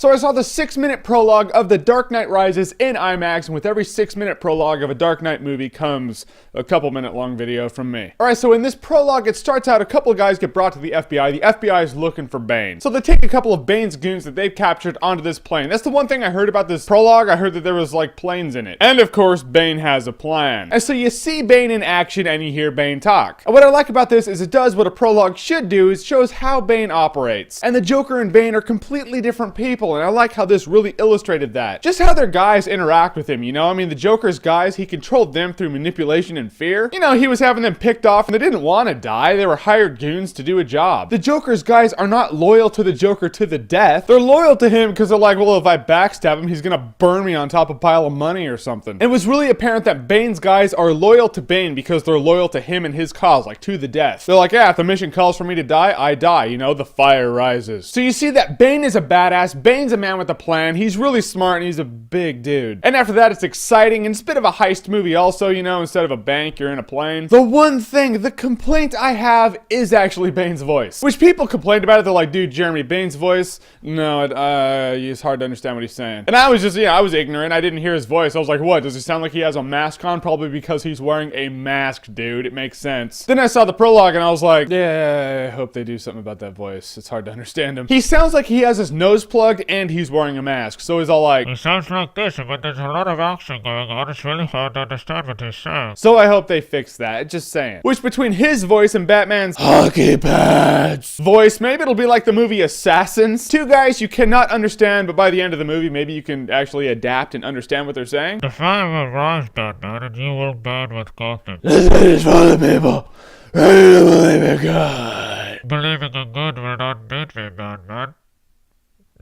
So I saw the 6-minute prologue of The Dark Knight Rises in IMAX, and with every 6-minute prologue of a Dark Knight movie comes a couple-minute long video from me. Alright, so in this prologue, it starts out a couple of guys get brought to the FBI. The FBI is looking for Bane. So they take a couple of Bane's goons that they've captured onto this plane. That's the one thing I heard about this prologue. I heard that there was like planes in it. And of course, Bane has a plan. And so you see Bane in action and you hear Bane talk. And what I like about this is it does what a prologue should do, is shows how Bane operates. And the Joker and Bane are completely different people, and I like how this really illustrated that. Just how their guys interact with him, you know? I mean, the Joker's guys, he controlled them through manipulation and fear. You know, he was having them picked off and they didn't want to die. They were hired goons to do a job. The Joker's guys are not loyal to the Joker to the death. They're loyal to him because they're like, well, if I backstab him, he's gonna burn me on top of a pile of money or something. And it was really apparent that Bane's guys are loyal to Bane because they're loyal to him and his cause, like to the death. They're like, yeah, if the mission calls for me to die, I die, you know, the fire rises. So you see that Bane is a badass, Bane's a man with a plan, he's really smart, and he's a big dude. And after that, it's exciting, and it's a bit of a heist movie also, you know, instead of a bank, you're in a plane. The one thing, the complaint I have is actually Bane's voice. Which people complained about it, they're like, dude, Jeremy, Bane's voice, no, it's hard to understand what he's saying. And I was just, I was ignorant, I didn't hear his voice. I was like, what, does he sound like he has a mask on? Probably because he's wearing a mask, dude, it makes sense. Then I saw the prologue and I was like, yeah, I hope they do something about that voice. It's hard to understand him. He sounds like he has his nose plugged and he's wearing a mask, so he's all like, it sounds like this, but there's a lot of action going on. It's really hard to understand what he's saying. So I hope they fix that, just saying. Which between his voice and Batman's hockey pads voice, maybe it'll be like the movie Assassins. Two guys you cannot understand, but by the end of the movie, maybe you can actually adapt and understand what they're saying. The fire will rise, Batman, and you will burn with Gotham. This is for the people ready to believe in God. Believing in good will not need me, Batman.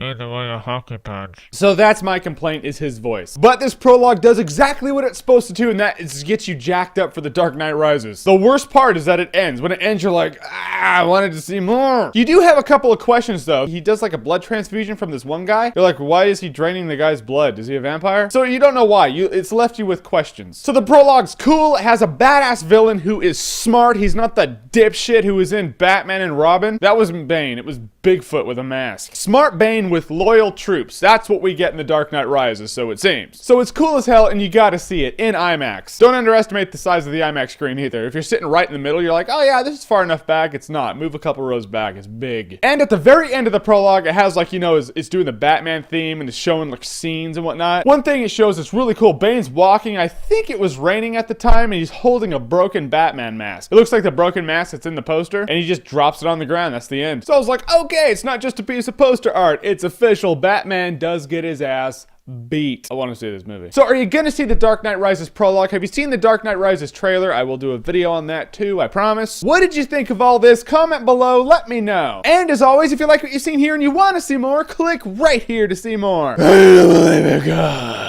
Neither will your hockey pads. So that's my complaint, is his voice. But this prologue does exactly what it's supposed to do, and that is get you jacked up for The Dark Knight Rises. The worst part is that it ends. When it ends, you're like, I wanted to see more. You do have a couple of questions, though. He does like a blood transfusion from this one guy. You're like, why is he draining the guy's blood? Is he a vampire? So you don't know why. It's left you with questions. So the prologue's cool. It has a badass villain who is smart. He's not the dipshit who was in Batman and Robin. That wasn't Bane. It was Bigfoot with a mask. Smart Bane with loyal troops. That's what we get in The Dark Knight Rises, so it seems. So it's cool as hell, and you gotta see it in IMAX. Don't underestimate the size of the IMAX screen either. If you're sitting right in the middle, you're like, oh yeah, this is far enough back. It's not. Move a couple rows back. It's big. And at the very end of the prologue, it has like, you know, it's doing the Batman theme, and it's showing like scenes and whatnot. One thing it shows is really cool. Bane's walking. I think it was raining at the time, and he's holding a broken Batman mask. It looks like the broken mask that's in the poster, and he just drops it on the ground. That's the end. So I was like, okay, it's not just a piece of poster art. It's official. Batman does get his ass beat. I want to see this movie. So are you gonna see The Dark Knight Rises prologue? Have you seen The Dark Knight Rises trailer? I will do a video on that too, I promise. What did you think of all this? Comment below, let me know. And as always, if you like what you've seen here and you want to see more, click right here to see more. I believe in God.